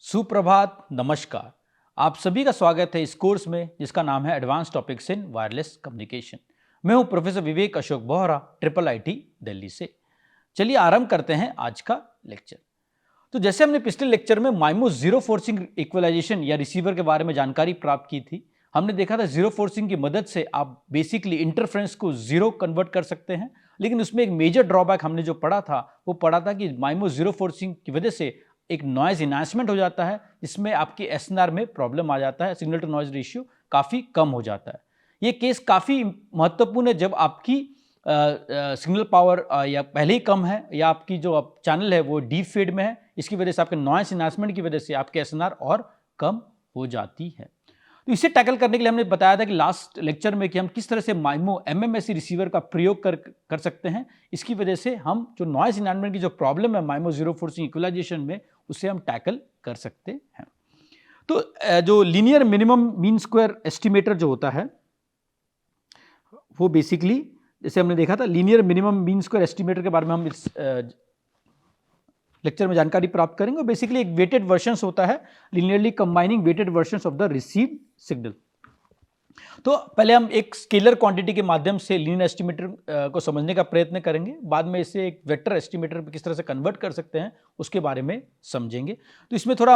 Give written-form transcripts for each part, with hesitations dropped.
सुप्रभात, नमस्कार। आप सभी का स्वागत है इस कोर्स में जिसका नाम है advance topics in wireless communication. मैं हूं professor Vivek Ashok Bohra, triple IT Delhi से। चलिए आरंभ करते हैं आज का लेक्चर। तो जैसे हमने पिछले लेक्चर में माइमो जीरो फोर्सिंग इक्वलाइजेशन या रिसीवर के बारे में जानकारी प्राप्त की थी। हमने देखा था जीरो फोर्सिंग की मदद से आप बेसिकली इंटरफ्रेंस को जीरो कन्वर्ट कर सकते हैं, लेकिन उसमें एक मेजर ड्रॉबैक हमने जो पढ़ा था वो पढ़ा था कि माइमो जीरो फोर्सिंग की वजह से एक नॉइज इनहांसमेंट हो जाता है, जिसमें आपकी एसएनआर में प्रॉब्लम आ जाता है, सिग्नल टू नॉइज रेशियो काफ़ी कम हो जाता है। ये केस काफ़ी महत्वपूर्ण है जब आपकी सिग्नल पावर या पहले ही कम है या आपकी जो चैनल है वो डीप फीड में है। इसकी वजह से आपके नॉइज इनहांसमेंट की वजह से आपके एसएनआर और कम हो जाती है। तो इसे टैकल करने के लिए हमने बताया था कि लास्ट लेक्चर में कि हम किस तरह से माइमो एमएमएससी रिसीवर का प्रयोग कर सकते हैं। इसकी वजह से हम जो नॉइज इनहांसमेंट की जो प्रॉब्लम है माइमो जीरो फोर्सिंग इक्वलाइजेशन में, उसे हम टैकल कर सकते हैं। तो जो linear minimum mean square estimator जो होता है वो बेसिकली जैसे हमने देखा था linear minimum mean square estimator के बारे में हम इस लेक्चर में जानकारी प्राप्त करेंगे। बेसिकली एक वेटेड वर्जन्स होता है, linearly combining weighted versions of the received signal. तो पहले हम एक स्केलर क्वांटिटी के माध्यम से लीनियर एस्टिमेटर को समझने का प्रयत्न करेंगे, बाद में इसे एक वेक्टर एस्टिमेटर पे किस तरह से कन्वर्ट कर सकते हैं उसके बारे में समझेंगे। तो इसमें थोड़ा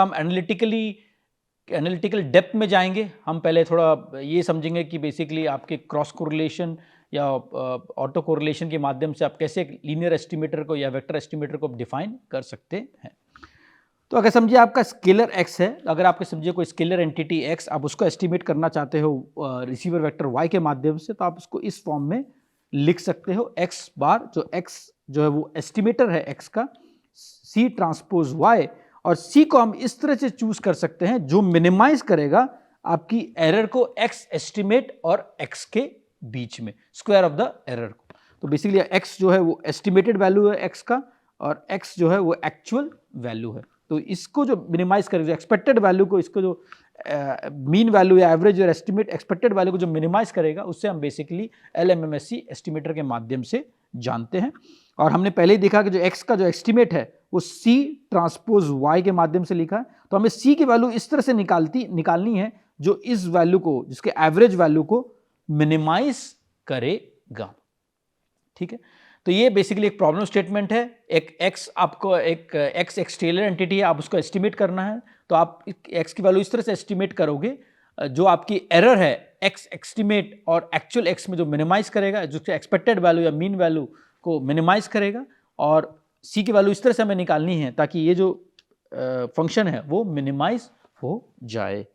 हम एनालिटिकल डेप्थ में जाएंगे। हम पहले थोड़ा ये समझेंगे कि बेसिकली आपके क्रॉस कोरिलेशन या ऑटो कोरिलेशन के माध्यम से आप कैसे लीनियर एस्टिमेटर को या वेक्टर एस्टिमेटर को डिफाइन कर सकते हैं। तो अगर समझिए आपका स्केलर x है, अगर आपके समझिए कोई स्केलर एंटिटी x, आप उसको एस्टिमेट करना चाहते हो रिसीवर वेक्टर y के माध्यम से, तो आप उसको इस फॉर्म में लिख सकते हो x बार, जो x जो है वो एस्टिमेटर है x का, c ट्रांसपोज y, और c को हम इस तरह से चूज कर सकते हैं जो मिनिमाइज करेगा आपकी एरर को x एस्टिमेट और x के बीच में, स्क्वायर ऑफ द एरर को। तो बेसिकली x जो है वो एस्टिमेटेड वैल्यू है x का, और x जो है वो एक्चुअल वैल्यू है। तो इसको जो मिनिमाइज करेगा, एक्सपेक्टेड वैल्यू को, इसको जो मीन वैल्यू या एवरेज और एस्टिमेट एक्सपेक्टेड वैल्यू को जो मिनिमाइज करेगा, उससे हम बेसिकली एलएमएमएससी एस्टिमेटर के माध्यम से जानते हैं। और हमने पहले ही देखा कि जो x का जो एस्टिमेट है वो c ट्रांसपोज y के माध्यम से लिखा है। तो हमें c की वैल्यू इस तरह से निकालनी है जो इस वैल्यू को, जिसके एवरेज वैल्यू को मिनिमाइज करेगा। ठीक है, तो ये बेसिकली एक प्रॉब्लम स्टेटमेंट है। एक x आपको एक x स्केलर एंटिटी है, आप उसको एस्टिमेट करना है। तो आप x की वैल्यू इस तरह से एस्टिमेट करोगे जो आपकी एरर है x एस्टिमेट और एक्चुअल x में जो मिनिमाइज करेगा, जो एक्सपेक्टेड वैल्यू या मीन वैल्यू को मिनिमाइज करेगा, और c की वैल्यू इस तरह से हमें निकालनी है ताकि ये जो फंक्शन है वो मिनिमाइज हो जाए।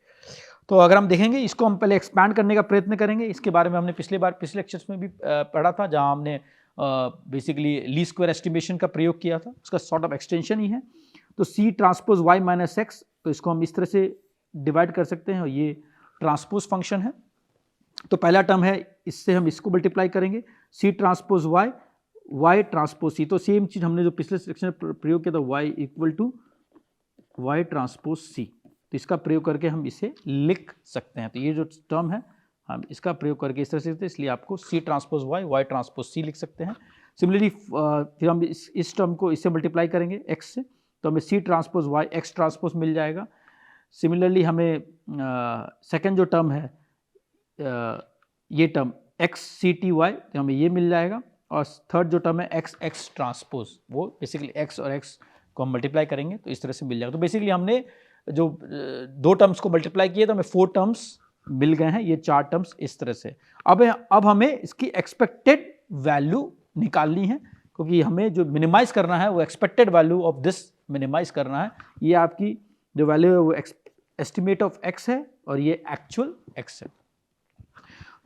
तो अगर हम देखेंगे, इसको हम पहले एक्सपैंड करने का प्रयत्न करेंगे। इसके बारे में हमने पिछले लेक्चर्स में भी पढ़ा था, जहां हमने बेसिकली ली स्क्वायर एस्टिमेशन का प्रयोग किया था, उसका सॉर्ट ऑफ एक्सटेंशन ही है। तो c transpose y minus x, तो इसको हम इस तरह से डिवाइड कर सकते हैं, और ये ट्रांसपोज फंक्शन है। तो पहला टर्म है, इससे हम इसको मल्टीप्लाई करेंगे, c transpose y transpose c। तो सेम चीज हमने जो पिछले सेक्शन में प्रयोग किया था, y equal to y transpose c। तो इसका प्रयोग करके हम इसे लिख सकते हैं। तो ये जो टर्म है हम इसका प्रयोग करके इस तरह से, इसलिए आपको c transpose y transpose c लिख सकते हैं। सिमिलरली फिर हम इस टर्म को इससे मल्टीप्लाई करेंगे x से, तो हमें c transpose y x transpose मिल जाएगा। सिमिलरली हमें सेकेंड जो टर्म है ये term x c t y, तो हमें ये मिल जाएगा। और थर्ड जो टर्म है x ट्रांसपोज, वो बेसिकली x और x को हम मल्टीप्लाई करेंगे तो इस तरह से मिल जाएगा। तो बेसिकली हमने जो दो टर्म्स को मल्टीप्लाई किए तो हमें 4 टर्म्स मिल गए हैं, ये 4 टर्म्स इस तरह से। अब हमें इसकी एक्सपेक्टेड वैल्यू निकालनी है, क्योंकि हमें जो मिनिमाइज करना है वो expected value of this minimize करना है। ये आपकी जो वैल्यू है वो एस्टिमेट ऑफ x है, और ये एक्चुअल x है।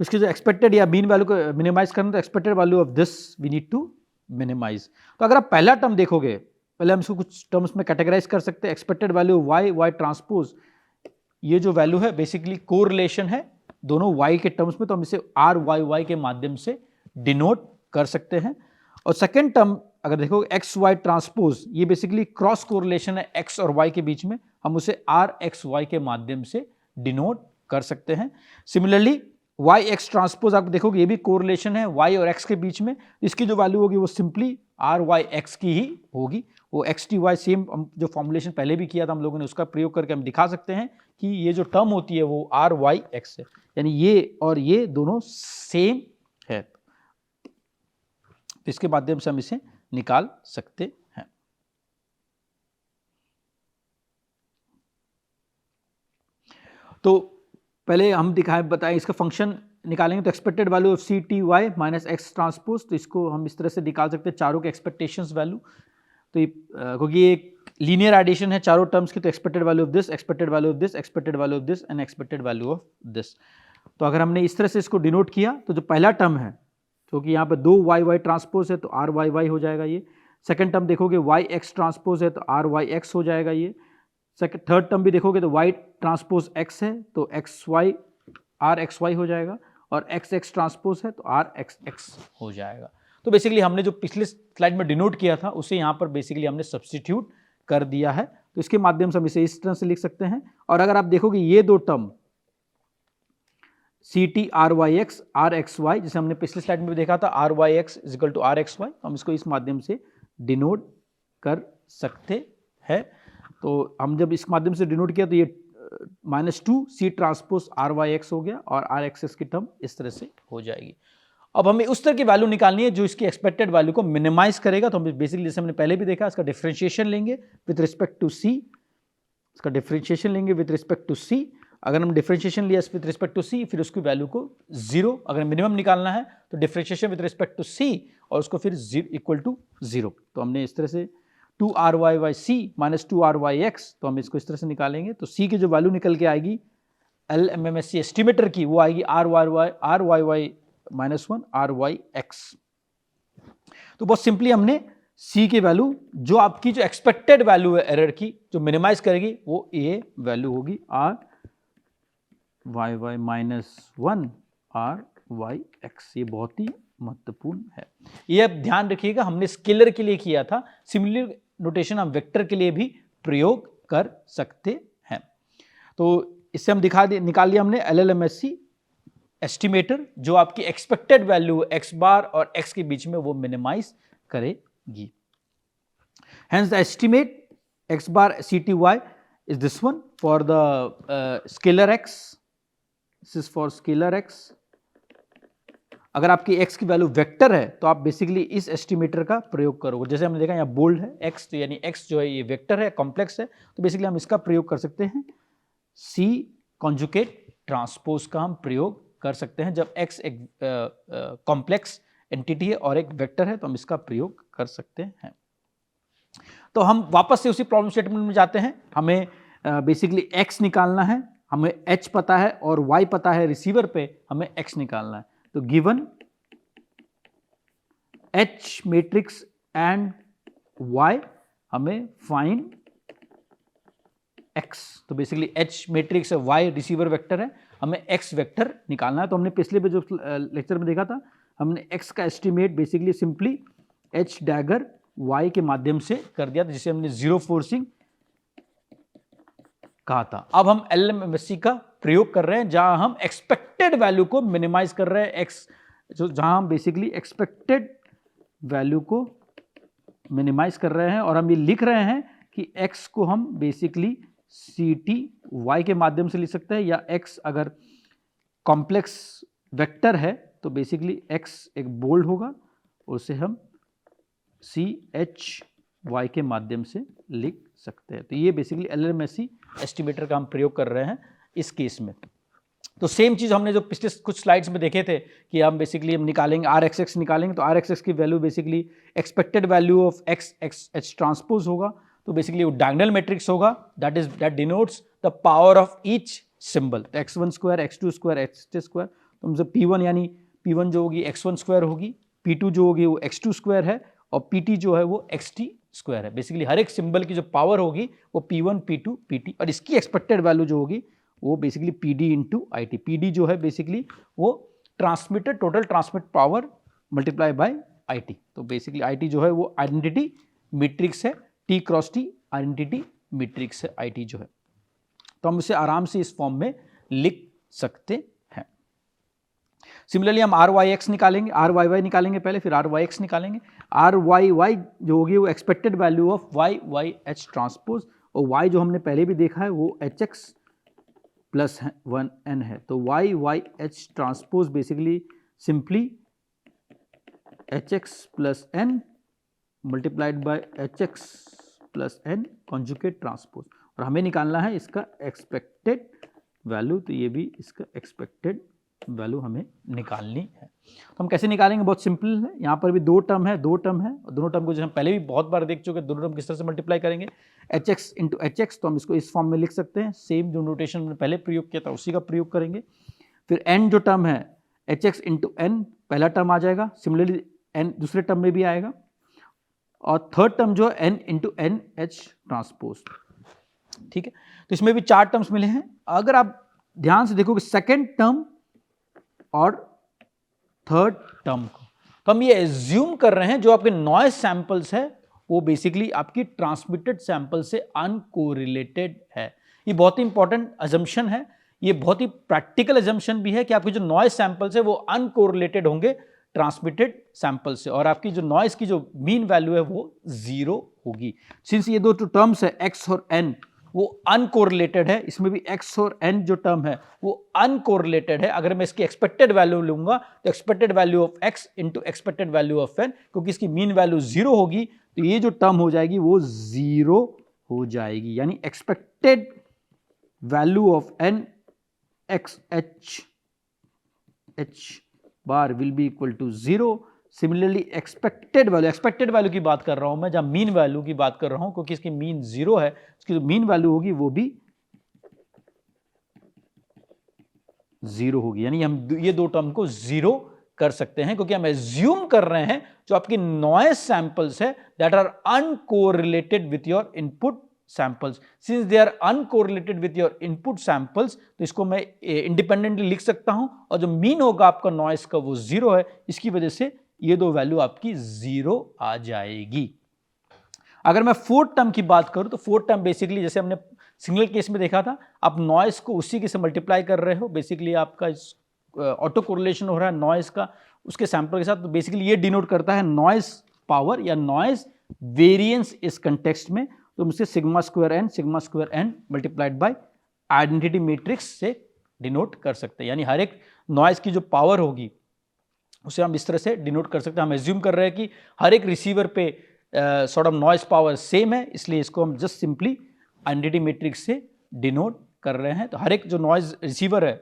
इसकी जो एक्सपेक्टेड या मीन वैल्यू को मिनिमाइज करना, तो expected value of this we need to minimize. तो अगर आप पहला टर्म देखोगे, पहले हम इसको कुछ टर्म्स में कैटेगराइज कर सकते हैं। एक्सपेक्टेड वैल्यू y ट्रांसपोज, ये जो वैल्यू है बेसिकली कोरिलेशन है दोनों y के टर्म्स में, तो हम इसे RYY के माध्यम से डिनोट कर सकते हैं। और सेकेंड टर्म अगर देखो XY ट्रांसपोज, ये बेसिकली क्रॉस कोरिलेशन है x और y के बीच में, हम उसे RXY के माध्यम से डिनोट कर सकते हैं। सिमिलरली YX ट्रांसपोज आप देखोगे ये भी कोरिलेशन है y और x के बीच में, इसकी जो वैल्यू होगी वो सिंपली RYX की ही होगी। वो एक्स टी वाई सेम जो फॉर्मुलेशन पहले भी किया था हम लोगों ने, उसका प्रयोग करके हम दिखा सकते हैं कि ये जो टर्म होती है वो आर वाई एक्स है, यानी ये और ये दोनों सेम है। तो इसके माध्यम से हम इसे निकाल सकते हैं। तो पहले हम बताएं इसका फंक्शन निकालेंगे, तो expected value of C T Y minus X transpose, तो इसको हम इस तरह से निकाल सकते हैं चारों के एक्सपेक्टेशंस वैल्यू। तो क्योंकि ये एक लीनियर एडिशन है चारों टर्म्स की, तो expected value of this, expected value of this, expected value of this and expected value of this. तो अगर हमने इस तरह से इसको डिनोट किया तो जो पहला टर्म है, क्योंकि यहाँ पे दो वाई वाई ट्रांसपोज है तो आर वाई वाई हो जाएगा ये। सेकंड टर्म देखोगे वाई एक्स ट्रांसपोज है तो आर वाई एक्स हो जाएगा ये। थर्ड टर्म भी देखोगे तो वाई ट्रांसपोज एक्स है तो X Y R X Y हो जाएगा, और एक्स एक्स ट्रांसपोज है तो आर एक्स एक्स हो जाएगा। तो बेसिकली हमने जो पिछले स्लाइड में डिनोट किया था उसे यहाँ पर बेसिकली हमने सब्स्टिट्यूट कर दिया है, तो इसके माध्यम से हम इसे इस तरह से लिख सकते हैं। और अगर आप देखोगे ये दो term C T R Y X R X Y, जिसे हमने पिछले स्लाइड में भी देखा था R Y X is equal to R X Y, हम इसको इस माध्यम से डिनोट कर सकते हैं। तो हम जब इस माध्यम से डिनोट किया तो ये -2 C transpose R Y X हो गया, और आर एक्स एक्स की टर्म इस तरह से हो जाएगी। अब हमें उस तरह की वैल्यू निकालनी है जो इसकी एक्सपेक्टेड वैल्यू को मिनिमाइज करेगा। तो हम बेसिकली जैसे हमने पहले भी देखा, इसका डिफरेंशिएशन लेंगे विद रिस्पेक्ट टू सी, इसका डिफरेंशिएशन लेंगे विद रिस्पेक्ट टू सी। अगर हम डिफरेंशिएशन लिया विद रिस्पेक्ट टू सी, फिर उसकी वैल्यू को 0, अगर मिनिमम निकालना है तो डिफरेंशिएशन विद रिस्पेक्ट टू सी और उसको फिर इक्वल टू 0। तो हमने इस तरह से 2r y y c minus 2r y x, तो हम इसको इस तरह से निकालेंगे। तो c की जो वैल्यू निकल के आएगी LMMSC एस्टिमेटर की, वो आएगी r y y minus 1 r y x। तो बहुत सिंपली हमने c की वैल्यू, जो आपकी जो एक्सपेक्टेड वैल्यू है एरर की, जो मिनिमाइज करेगी, वो ये वैल्यू होगी r y y minus 1 r y x। ये बहुत ही महत्वपूर्ण है। ये अब ध्यान रखिएगा, हमने स्केलर के लिए किया था, सिमिलर नोटेशन हम वेक्टर के लिए भी प्रयोग कर सकते हैं। तो इससे हम निकाल लिया हमने LLMSC एस्टिमेटर, जो आपकी एक्सपेक्टेड वैल्यू x बार और x के बीच में वो मिनिमाइज करेगी। Hence the estimate x bar CTY is this one for the scalar x. This is for scalar x. अगर आपकी x की वैल्यू वेक्टर है तो आप बेसिकली इस एस्टिमेटर का प्रयोग करोगे। जैसे हमने देखा यहाँ बोल्ड है x, तो यानी x जो है ये वेक्टर है, कॉम्प्लेक्स है, तो बेसिकली हम इसका प्रयोग कर सकते हैं। C कॉन्जुगेट ट्रांसपोज का हम प्रयोग कर सकते हैं जब x एक कॉम्प्लेक्स एंटिटी है और एक वेक्टर है, तो हम इसका प्रयोग कर सकते हैं। तो हम वापस से उसी प्रॉब्लम स्टेटमेंट में जाते हैं। हमें बेसिकली x निकालना है, हमें h पता है और y पता है, रिसीवर पे हमें x निकालना है। तो given H matrix and Y, हमें फाइंड X। तो बेसिकली H मैट्रिक्स है, Y रिसीवर वेक्टर है, हमें X वेक्टर निकालना है। तो हमने पिछले जो लेक्चर में देखा था, हमने X का estimate basically simply H dagger Y के माध्यम से कर दिया था, जिसे हमने जीरो फोर्सिंग कहा था। अब हम LMMSC का प्रयोग कर रहे हैं, जहां हम एक्सपेक्टेड वैल्यू को मिनिमाइज कर रहे हैं। x जहां हम बेसिकली एक्सपेक्टेड वैल्यू को मिनिमाइज कर रहे हैं, और हम ये लिख रहे हैं कि x को हम बेसिकली CTY के माध्यम से लिख सकते हैं, या x अगर कॉम्प्लेक्स वेक्टर है तो बेसिकली x एक बोल्ड होगा, उसे हम CHY के माध्यम से लिख सकते हैं। तो ये बेसिकली LMSC एस्टिमेटर का हम प्रयोग कर रहे हैं इस केस में। तो सेम चीज हमने जो पिछले कुछ स्लाइड्स में देखे थे कि हम बेसिकली हम निकालेंगे RXX निकालेंगे, तो RXX की value basically expected value of H transpose होगा। तो बेसिकली वो डायगोनल मैट्रिक्स होगा, that denotes the power of each symbol. तो x1 square, x2 square, x3 square, तो हमसे P1 यानी P1 जो होगी x1 स्क्वायर होगी, P2 जो होगी वो x2 स्क्वायर है, और PT जो है वो xt स्क्वायर है। बेसिकली हर एक सिंबल की जो पावर होगी वो P1, P2, PT, और इसकी एक्सपेक्टेड वैल्यू जो होगी वो basically PD into IT। PD जो है बेसिकली वो transmitted total transmit power multiply by IT। तो बेसिकली IT जो है वो आइडेंटिटी मैट्रिक्स है, T cross T identity matrix है IT जो है। तो हम इसे आराम से इस फॉर्म में लिख सकते हैं। सिमिलरली हम आर वाई एक्स निकालेंगे, आर वाई वाई निकालेंगे पहले, फिर आर वाई एक्स निकालेंगे। आर वाई वाई जो होगी वो expected value of Y Y H transpose, और वाई जो हमने पहले भी देखा है वो एच एक्स प्लस 1n है। तो Y Y H transpose basically simply H X plus N multiplied by H X plus N conjugate transpose, और हमें निकालना है इसका एक्सपेक्टेड वैल्यू। तो ये भी इसका एक्सपेक्टेड वैल्यू हमें निकालनी है। तो हम कैसे निकालेंगे, बहुत सिंपल है। यहाँ पर भी दो टर्म है, और दोनों टर्म को जो हम पहले भी बहुत बार देख चुके हैं, दोनों टर्म किस तरह से मल्टीप्लाई करेंगे, H X into H x, तो हम इसको इस फॉर्म में लिख सकते हैं। सेम जो नोटेशन हमने पहले प्रयोग किया था उसी का प्रयोग करेंगे। फिर एन जो टर्म है एच एक्स इंटू एन पहला टर्म आ जाएगा, सिमिलरली एन दूसरे टर्म में भी आएगा, और थर्ड टर्म जो N into N H transpose, ठीक है। तो इसमें भी 4 टर्म्स मिले हैं। अगर आप ध्यान से देखोगे सेकेंड टर्म और थर्ड टर्म को, तो हम ये एज्यूम कर रहे हैं जो आपके नॉइज सैंपल्स है वो बेसिकली आपकी ट्रांसमिटेड सैंपल से अनकोरिलेटेड है। ये बहुत ही इंपॉर्टेंट अजम्पशन है, ये बहुत ही प्रैक्टिकल अजम्पशन भी है कि आपके जो नॉइज सैंपल्स है वो अनकोरिलेटेड होंगे ट्रांसमिटेड सैंपल से, और आपकी जो नॉइज की जो मीन वैल्यू है वो 0 होगी। सिंस ये दो टर्म्स है x और n वो अनकोरिलेटेड है, इसमें भी x और n जो टर्म है वो अनकोरिलेटेड है। अगर मैं इसकी एक्सपेक्टेड वैल्यू लूंगा तो expected value of x into expected value of n, क्योंकि इसकी मीन वैल्यू 0 होगी तो ये जो टर्म हो जाएगी वो 0 हो जाएगी, यानी expected value of n x h bar will be equal to 0। Similarly expected value की बात कर रहा हूं मैं, जहां मीन वैल्यू की बात कर रहा हूं, क्योंकि इसकी मीन 0 है, इसकी जो मीन वैल्यू होगी वो भी 0 होगी, यानी हम ये दो टर्म को 0 कर सकते हैं, क्योंकि हम एज्यूम कर रहे हैं जो आपकी नॉइज सैंपल्स है that are uncorrelated with your input samples. Since they are uncorrelated with your input samples, तो इसको मैं इंडिपेंडेंटली लिख सकता हूं, और जो मीन होगा आपका नॉइज का वो 0 है, इसकी वजह से ये दो वैल्यू आपकी 0 आ जाएगी। अगर मैं फोर्थ टर्म की बात करूं तो फोर्थ टर्म बेसिकली जैसे हमने सिंगल केस में देखा था, आप नॉइज को उसी के से मल्टीप्लाई कर रहे हो, बेसिकली आपका ऑटो कोरिलेशन हो रहा है नॉइज का उसके सैंपल के साथ, तो बेसिकली ये डिनोट करता है नॉइज पावर या नॉइज वेरिएंस इस कंटेक्स्ट में। तो मुझसे sigma square N multiplied by identity matrix से डिनोट कर सकते हैं, यानी हर एक नॉइज की जो पावर होगी उसे हम इस तरह से डिनोट कर सकते हैं। हम एज्यूम कर रहे हैं कि हर एक रिसीवर पे sort of noise power same है, इसलिए इसको हम जस्ट सिंपली आइडेंटिटी मैट्रिक्स से डिनोट कर रहे हैं। तो हर एक जो नॉइज रिसीवर है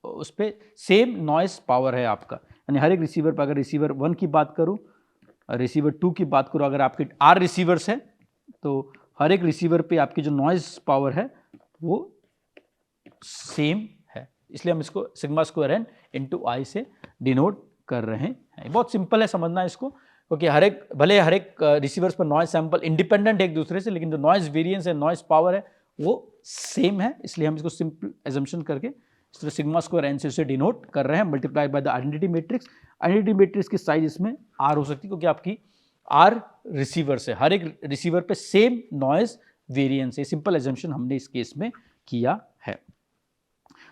उस पर सेम नॉइज पावर है आपका, यानी हर एक रिसीवर पर, अगर रिसीवर 1 की बात करूं, रिसीवर 2 की बात करूं, अगर आपके R रिसीवर्स है तो हर एक रिसीवर पे आपकी जो नॉइज पावर है वो सेम है, इसलिए हम इसको सिग्मा स्क्वायर एन इंटू आई से डिनोट कर रहे हैं। बहुत सिंपल है समझना इसको, क्योंकि भले हर एक रिसीवर्स पर नॉइज सैंपल इंडिपेंडेंट है एक दूसरे से, लेकिन जो नॉइज वेरिएंस है, नॉइज पावर है वो सेम है, इसलिए हम इसको सिंपल एजम्पशन करके इस तरह सिग्मा स्क्वायर एन से उसे डिनोट कर रहे हैं, multiplied by the identity matrix. Identity matrix की साइज इसमें R हो सकती है, क्योंकि आपकी R रिसीवर्स है, हर एक रिसीवर पे सेम नॉइज वेरिएंस है। सिंपल एजम्पशन हमने इस केस में किया है।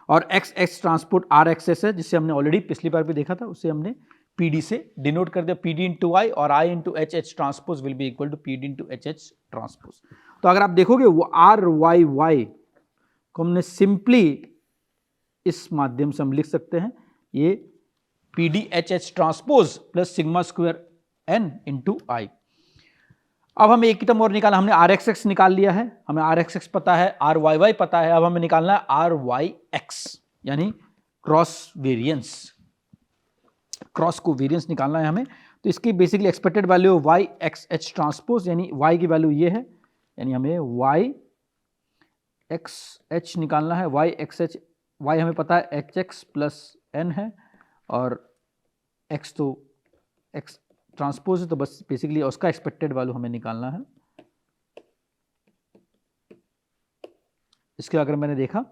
और x ट्रांसपोर्ट R एक्सेस है, जिससे हमने ऑलरेडी पिछली बार भी देखा था, उसे हमने PD से डिनोट कर दिया, PD इंटू I, और I into H transpose will be equal to PD into H transpose. तो अगर आप देखोगे वो RYY को हमने सिंपली इस माध्यम से हम लिख सकते हैं, ये PDHH transpose plus sigma square N into I। अब हमें एक टर्म और निकाला, हमने RXX निकाल लिया है, हमें RXX पता है, RYY पता है, अब हमें निकालना है RYX, यानी क्रॉस वेरिएंस, क्रॉस को वेरिएंस निकालना है हमें। तो इसकी basically expected value YXH transpose, यानी Y की वैल्यू ये है, यानी हमें YXH निकालना है। YXH, Y हमें पता है HX प्लस N है, और X तो X ट्रांसपोज है, तो बस बेसिकली उसका एक्सपेक्टेड वैल्यू हमें निकालना है। इसके अगर मैंने देखा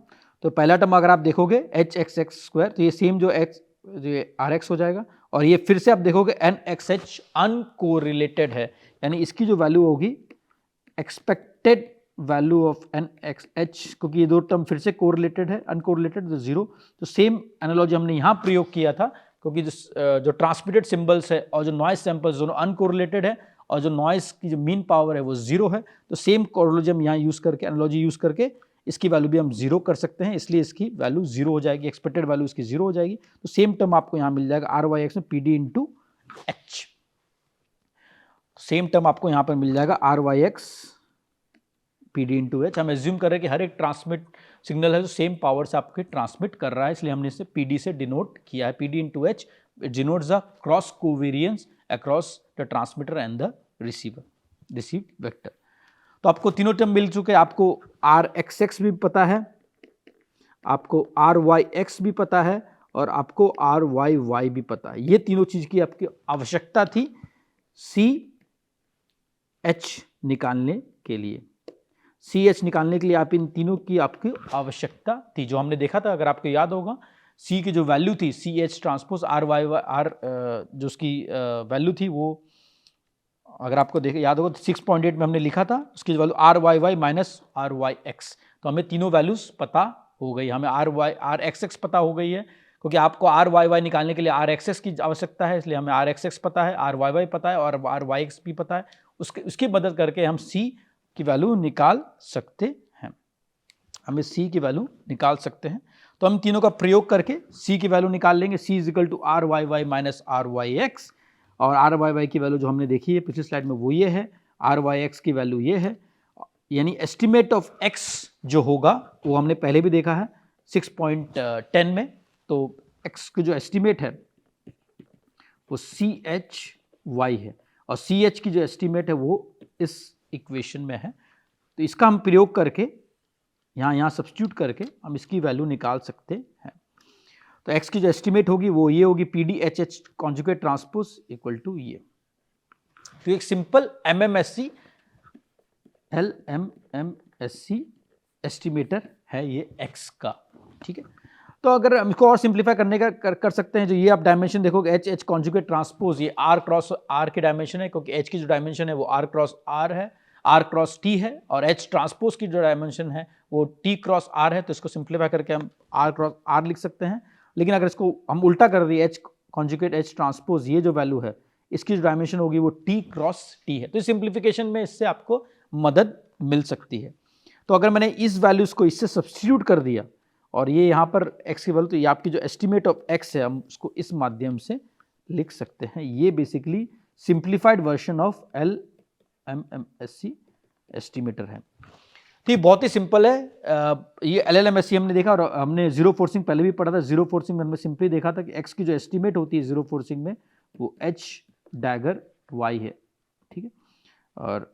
तो पहला टर्म अगर आप देखोगे HXX स्क्वायर, तो ये सेम जो RX हो जाएगा, और ये फिर से आप देखोगे NXH अनकोरिलेटेड है, यानी इसकी जो वैल्यू होगी एक्सपेक्टेड वैल्यू ऑफ NXH, क्योंकि ये दो टर्म फिर से कोरिलेटेड है, अनकोरिलेटेड तो 0। तो सेम एनालॉजी हमने यहाँ प्रयोग किया था, क्योंकि जो ट्रांसमिटेड सिंबल्स है और जो नॉइस सैंपल्स दोनों अनकोरिलेटेड है और जो नॉइस की जो मीन पावर है वो 0 है, तो सेम कोरोलॉजी हम यहाँ यूज़ करके, एनालॉजी यूज़ करके इसकी वैल्यू भी हम 0 कर सकते हैं, इसलिए इसकी वैल्यू 0 हो जाएगी, एक्सपेक्टेड वैल्यू इसकी 0 हो जाएगी। तो सेम टर्म आपको यहाँ मिल जाएगा आर वाई एक्स में P D into H, same term आपको यहाँ पर मिल जाएगा R Y X P D into H. हम एज्यूम कर रहे हैं कि हर एक ट्रांसमिट सिग्नल है जो सेम पावर से आपके ट्रांसमिट कर रहा है, इसलिए हमने इसे पी डी से डिनोट किया है। P D into H denotes the cross covariance across the transmitter and the receiver, received vector. तो आपको तीनों टर्म मिल चुके हैं, आपको आर एक्स एक्स भी पता है, आपको आर वाई एक्स भी पता है और आपको आर वाई वाई भी पता है। ये तीनों चीज की आपकी आवश्यकता थी सी एच निकालने के लिए। सी एच निकालने के लिए आप इन तीनों की आपकी आवश्यकता थी, जो हमने देखा था, अगर आपको याद होगा सी की जो वैल्यू थी C H transpose R Y R, जो उसकी वैल्यू थी वो अगर आपको देखे याद होगा तो 6.8 में हमने लिखा था, उसकी value R Y Y minus R Y X. तो हमें तीनों वैल्यूज पता हो गई, हमें आर एक्स एक्स पता हो गई है, क्योंकि आपको आर वाई वाई निकालने के लिए आर एक्स एक्स की आवश्यकता है, इसलिए हमें आर एक्स एक्स पता है, आर वाई वाई पता है और आर वाई एक्स भी पता है। उसकी मदद करके हम सी की वैल्यू निकाल सकते हैं, हमें सी की वैल्यू निकाल सकते हैं। तो हम तीनों का प्रयोग करके सी की वैल्यू निकाल लेंगे, c is equal to r Y Y minus R Y x, और आर वाई वाई की वैल्यू जो हमने देखी है पिछली स्लाइड में वो ये है, आर वाई एक्स की वैल्यू ये है, यानी एस्टिमेट ऑफ एक्स जो होगा वो हमने पहले भी देखा है 6.10 में। तो एक्स की जो एस्टिमेट है वो सी एच वाई है और सी एच की जो एस्टिमेट है वो इस इक्वेशन में है। तो इसका हम प्रयोग करके यहाँ सब्स्टिट्यूट करके हम इसकी वैल्यू निकाल सकते हैं। तो x की जो एस्टिमेट होगी वो ये होगी P D H H conjugate transpose equal to ये। तो एक सिंपल MMSC LMMSC एस्टिमेटर है ये x का, ठीक है। तो अगर हम इसको और सिंप्लीफाई करने का कर सकते हैं, जो ये आप डायमेंशन देखोगे एच एच कॉन्जुगेट ट्रांसपोज, ये r क्रॉस r के डायमेंशन है, क्योंकि h की जो डायमेंशन है वो r क्रॉस r है, r क्रॉस t है, और h ट्रांसपोज की जो डायमेंशन है वो t क्रॉस r है। तो इसको सिंप्लीफाई करके हम r क्रॉस r लिख सकते हैं। लेकिन अगर इसको हम उल्टा कर दिए h कॉन्जुगेट h ट्रांसपोज, ये जो वैल्यू है इसकी जो डायमेंशन होगी वो t क्रॉस t है। तो इस सिंप्लीफिकेशन में इससे आपको मदद मिल सकती है। तो अगर मैंने इस वैल्यूज को इससे सब्स्टिट्यूट कर दिया और ये यहाँ पर x की वैल्यू, तो ये आपकी जो एस्टिमेट ऑफ x है हम उसको इस माध्यम से लिख सकते हैं। ये basically simplified version of LMMSC estimator है। तो ये बहुत ही सिंपल है। ये LLMSC हमने देखा और हमने जीरो फोर्सिंग पहले भी पढ़ा था। जीरो फोर्सिंग में हमने सिंपली देखा था कि x की जो एस्टिमेट होती है जीरो फोर्सिंग में वो h डैगर y है, ठीक है। और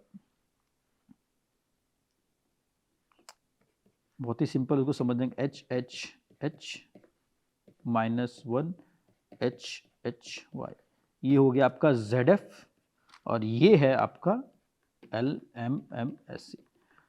बहुत ही सिंपल उसको समझ लेंगे, h h h minus 1 h h y, ये हो गया आपका ZF और ये है आपका LMMSC।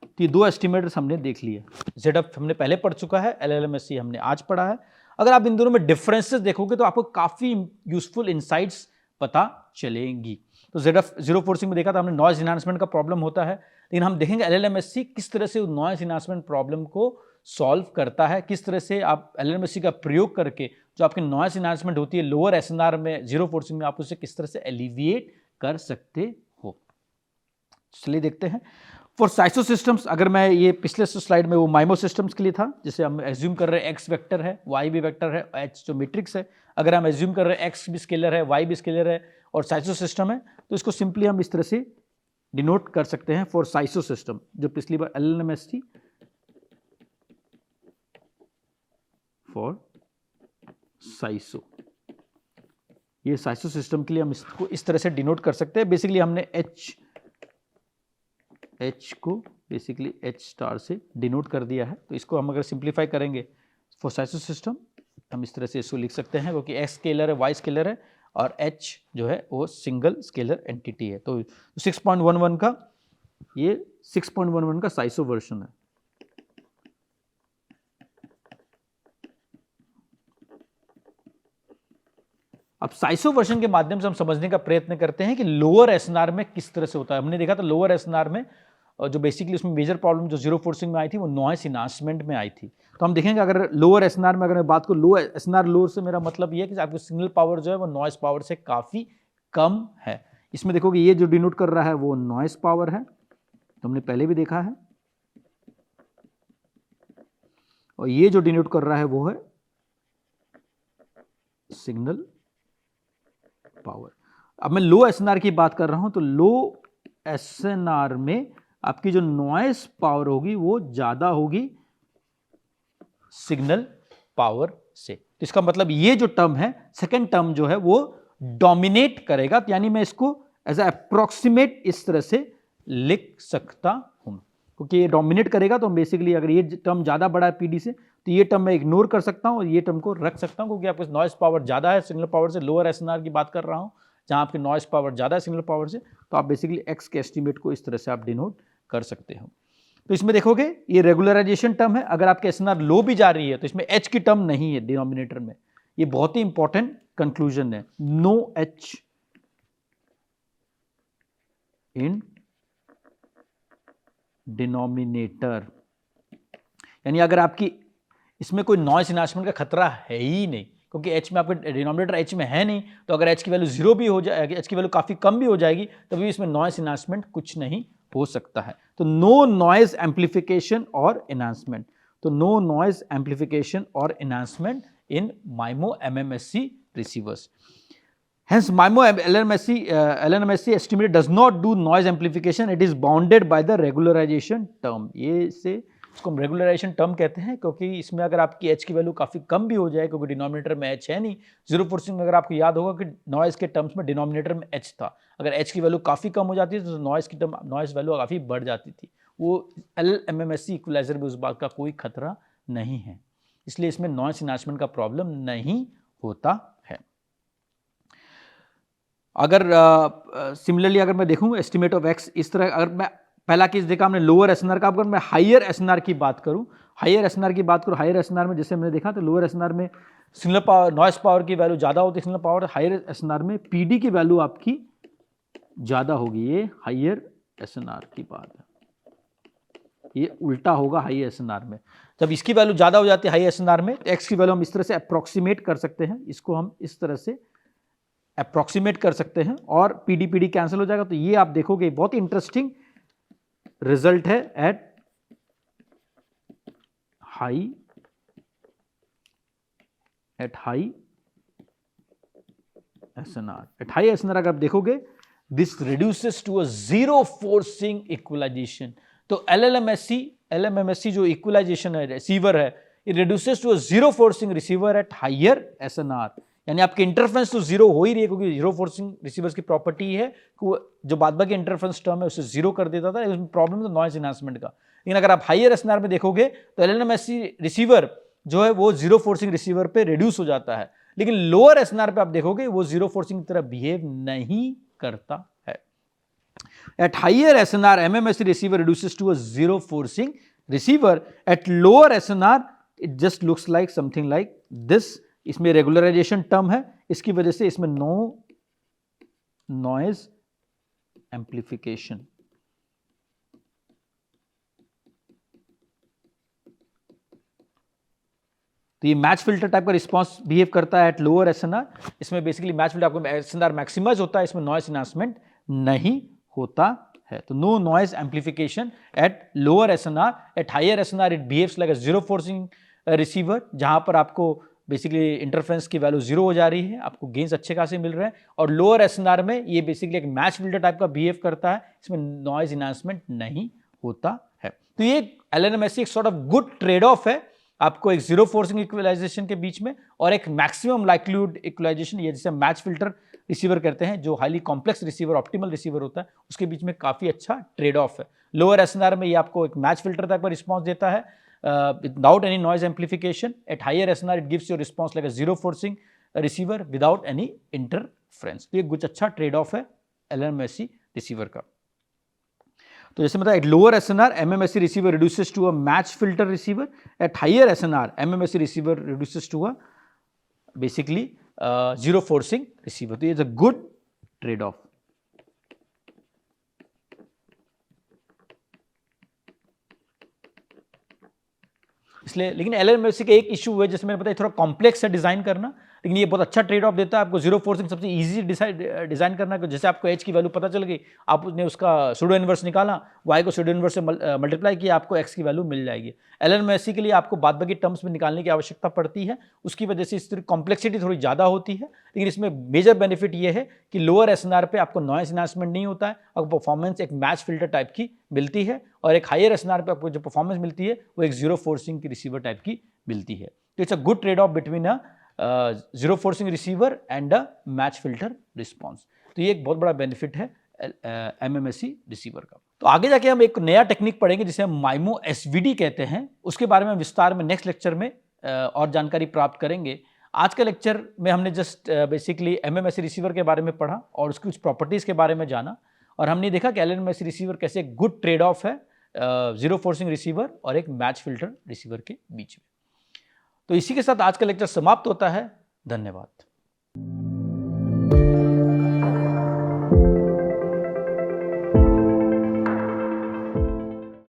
तो ये दो एस्टिमेटर्स हमने देख लिए। ZF हमने पहले पढ़ चुका है, LLMSC हमने आज पढ़ा है। अगर आप इन दोनों में डिफरेंसेस देखोगे तो आपको काफ़ी यूजफुल इनसाइट्स पता चलेंगी। तो ZF जीरो फोर्सिंग में देखा था हमने, नॉइज इनहांसमेंट का प्रॉब्लम होता है, लेकिन हम देखेंगे LLMSC किस तरह से नॉइज इनहांसमेंट प्रॉब्लम को सॉल्व करता है, किस तरह से आप LLMSC का प्रयोग करके जो आपकी नॉइज इनहांसमेंट होती है लोअर SNR में जीरो फोर्सिंग में, आप उसे किस तरह से एलिविएट कर सकते हो। चलिए देखते हैं। फॉर साइसो सिस्टम्स, अगर मैं ये पिछले स्लाइड में वो माइमो सिस्टम्स के लिए था, जिसे हम एज्यूम कर रहे हैं x वेक्टर है, y भी वेक्टर है, h जो मैट्रिक्स है, अगर हम एज्यूम कर रहे हैं x भी स्केलर है, y भी स्केलर है और साइसो सिस्टम है, तो इसको सिंपली हम इस तरह से डिनोट कर सकते हैं फॉर साइसो सिस्टम, जो पिछली बार LLMSC फॉर साइसो, ये साइसो सिस्टम के लिए हम इसको इस तरह से डिनोट कर सकते हैं। बेसिकली हमने H को बेसिकली H स्टार से डिनोट कर दिया है। तो इसको हम अगर सिंप्लीफाई करेंगे फॉर साइसो सिस्टम, हम इस तरह से इसको लिख सकते हैं, क्योंकि x स्केलर है, y स्केलर है और h जो है वो सिंगल स्केलर एंटिटी है। तो 6.11 का ये 6.11 का साइसो वर्जन है। अब साइसो वर्जन के माध्यम से हम समझने का प्रयत्न करते हैं कि लोअर एसएनआर में किस तरह से होता है। हमने देखा था लोअर एसएनआर में और जो बेसिकली उसमें मेजर प्रॉब्लम जो जीरो फोर्सिंग में आई थी वो नॉइस इन्हांसमेंट में आई थी। तो हम देखेंगे अगर लोअर एसएनआर में अगर मैं बात करूँ, लो एसएनआर लोअर से मेरा मतलब ये है कि आपकी सिग्नल पावर जो है वो नॉइस पावर से काफ़ी कम है। इसमें देखोगे ये जो डिनोट कर रहा है वो नॉइस पावर है, तो हमने पहले भी देखा है, और ये जो डिनोट कर रहा है वो है सिग्नल पावर। अब मैं लो एसएनआर की बात कर रहा हूं, तो लो एसएनआर में आपकी जो नॉइस पावर होगी वो ज्यादा होगी सिग्नल पावर से। तो इसका मतलब ये जो टर्म है, सेकंड टर्म जो है वो डोमिनेट करेगा, तो यानी मैं इसको एज अप्रोक्सीमेट इस तरह से लिख सकता हूं, क्योंकि ये डोमिनेट करेगा। तो बेसिकली अगर ये टर्म ज्यादा बड़ा है पीडी से, तो ये टर्म मैं इग्नोर कर सकता हूं और ये टर्म को रख सकता हूं, क्योंकि आपके नॉइस पावर ज्यादा है सिग्नल पावर से। लोअर एसएनआर की बात कर रहा हूं जहां आपकी नॉइस पावर ज्यादा है सिग्नल पावर से, तो आप बेसिकली एक्स के एस्टिमेट को इस तरह से आप डिनोट कर सकते हो। तो इसमें देखोगे ये रेगुलराइजेशन टर्म है, अगर आपके एसएनआर लो भी जा रही है तो इसमें एच की टर्म नहीं है डिनोमिनेटर में। ये बहुत ही इंपॉर्टेंट कंक्लूजन है, नो एच इन डिनोमिनेटर, यानी अगर आपकी इसमें कोई नॉइस इन्हांसमेंट का खतरा है ही नहीं, क्योंकि एच में आपका डिनोमिनेटर एच में है नहीं, तो अगर एच की वैल्यू जीरो भी हो जाएगी, एच की वैल्यू काफी कम भी हो जाएगी, तभी इसमें नॉइस इन्हांसमेंट कुछ नहीं हो सकता है। तो नो नॉइज एम्पलीफिकेशन और एनहांसमेंट, तो नो नॉइज एम्पलीफिकेशन और enhancement in MIMO MMSC receivers. Hence, MIMO LNMSC estimate does not do noise amplification. It is bounded by the regularization term. ये से इसको हम रेगुलराइजेशन टर्म कहते हैं, क्योंकि इसमें अगर आपकी एच की वैल्यू काफ़ी कम भी हो जाए, क्योंकि डिनोमिनेटर में एच है नहीं। जीरो फोर्सिंग में अगर आपको याद होगा कि नॉइस के टर्म्स में डिनोमिनेटर में एच था, अगर एच की वैल्यू काफ़ी कम हो जाती है तो नॉइस की टर्म नॉइस वैल्यू काफ़ी बढ़ जाती थी। वो LMMSC इक्वलाइजर में उस बात का कोई खतरा नहीं है, इसलिए इसमें नॉइस इन्हांसमेंट का प्रॉब्लम नहीं होता है। अगर सिमिलरली अगर मैं देखूं एस्टिमेट ऑफ एक्स इस तरह, अगर मैं पहला केस देखा हमने लोअर एसएनआर का, अगर मैं हायर एसएनआर की बात करूं, हायर एसएनआर में जैसे मैंने देखा तो लोअर एसएनआर में सिग्नल पावर नॉइस पावर की वैल्यू ज्यादा होती है सिग्नल पावर, हायर एसएनआर में पीडी की वैल्यू आपकी ज्यादा होगी। ये हायर एसएनआर की बात है, ये उल्टा होगा हाई एसएनआर में। जब इसकी वैल्यू ज्यादा हो जाती है हाई एसएनआर में, तो एक्स की वैल्यू हम इस तरह से अप्रोक्सीमेट कर सकते हैं, इसको हम इस तरह से अप्रोक्सीमेट कर सकते हैं और पीडी पीडी कैंसिल हो जाएगा। तो ये आप देखोगे बहुत इंटरेस्टिंग रिजल्ट है at high SNR. At high SNR अगर आप देखोगे this reduces to a zero forcing equalization. तो LMMSC जो इक्वलाइजेशन है रिसीवर है, it reduces to a zero forcing receiver at higher SNR, यानी आपके इंटरफेरेंस तो जीरो हो ही रही है, क्योंकि जीरो फोर्सिंग रिसीवर्स की प्रॉपर्टी है कि जो बाद बाकी इंटरफेरेंस टर्म है उसे जीरो कर देता था। इसमें प्रॉब्लम तो नॉइज एनहांसमेंट का। लेकिन अगर आप हायर एसएनआर में देखोगे तो LMMSC रिसीवर जो है वो जीरो फोर्सिंग रिसीवर पे रिड्यूस हो जाता है, लेकिन लोअर एसएनआर पे आप देखोगे वो जीरो फोर्सिंग की तरह बिहेव नहीं करता है। At higher SNR, MMSC receiver reduces to a zero forcing receiver. At lower SNR, it just looks like something like this. इसमें regularization term है, इसकी वजह से इसमें no noise amplification. तो ये मैच फिल्टर टाइप का रिस्पॉन्स बिहेव करता है एट लोअर एसएनआर। इसमें बेसिकली मैच फिल्टर आपको एसएनआर मैक्सिमाइज होता है, इसमें नॉइस इन्हांसमेंट नहीं होता है। तो no noise amplification at lower SNR. At higher SNR it behaves like a zero forcing receiver, जहां पर आपको बेसिकली इंटरफेरेंस की वैल्यू जीरो हो जा रही है, आपको गेन्स अच्छे खासे मिल रहे हैं। और लोअर एसएनआर में ये बेसिकली एक मैच फिल्टर टाइप का बिहेव करता है, इसमें नॉइज इन्हांसमेंट नहीं होता है। तो ये LNMSC एक sort of good trade off है आपको एक जीरो फोर्सिंग इक्वलाइजेशन के बीच में और एक मैक्सिमम लाइक्लीहुड इक्वलाइजेशन, ये जिसे मैच फिल्टर रिसीवर कहते हैं, जो highly complex receiver optimal receiver होता है, उसके बीच में काफी अच्छा ट्रेड ऑफ है। लोअर एसएनआर में ये आपको एक मैच फिल्टर तक रिस्पॉन्स देता है without any noise amplification. At higher SNR it gives your response like a zero forcing receiver without any interference. तो ये कुछ अच्छा ट्रेड ऑफ है LNMSC रिसीवर का। तो जैसे मतलब at lower SNR MMSC receiver reduces to a match filter receiver, at higher SNR MMSC receiver reduces to a basically zero forcing receiver. तो ये is a good trade off. इसलिए लेकिन LMFC का एक इशू है, जैसे मैंने बताया, थोड़ा कॉम्प्लेक्स है डिज़ाइन करना, लेकिन ये बहुत अच्छा ट्रेड ऑफ देता है आपको। जीरो फोर्सिंग सबसे इजी डिज़ाइन करना है। जैसे आपको H की वैल्यू पता चल गई, आपने उसका सूडो इनवर्स निकाला, Y को सूडो इनवर्स से मल्टीप्लाई किया, आपको X की वैल्यू मिल जाएगी। LMFC के लिए आपको बाद बाकी टर्म्स में निकालने की आवश्यकता पड़ती है, उसकी वजह से इसकी कॉम्प्लेक्सिटी थोड़ी ज़्यादा होती है। लेकिन इसमें मेजर बेनिफिट ये है कि लोअर SNR पे आपको नॉइस एनहांसमेंट नहीं होता है, आपको परफॉर्मेंस एक मैच फिल्टर टाइप की मिलती है, और एक हायर SNR पे आपको जो परफॉर्मेंस मिलती है वो एक जीरो फोर्सिंग की रिसीवर टाइप की मिलती है। तो it's a good trade of between a zero forcing receiver and a match filter response. तो ये एक बहुत बड़ा बेनिफिट है MMSE रिसीवर का। तो आगे जाके हम एक नया टेक्निक पढ़ेंगे जिसे हम माइमो SVD कहते हैं, उसके बारे में विस्तार में नेक्स्ट लेक्चर में और जानकारी प्राप्त करेंगे। आज के लेक्चर में हमने जस्ट बेसिकली MMSE रिसीवर के बारे में पढ़ा और उसकी कुछ प्रॉपर्टीज़ के बारे में जाना, और हमने देखा कि LMSE रिसीवर कैसे गुड ट्रेड ऑफ है जीरो फोर्सिंग रिसीवर और एक मैच फिल्टर रिसीवर के बीच में। तो इसी के साथ आज का लेक्चर समाप्त होता है। धन्यवाद।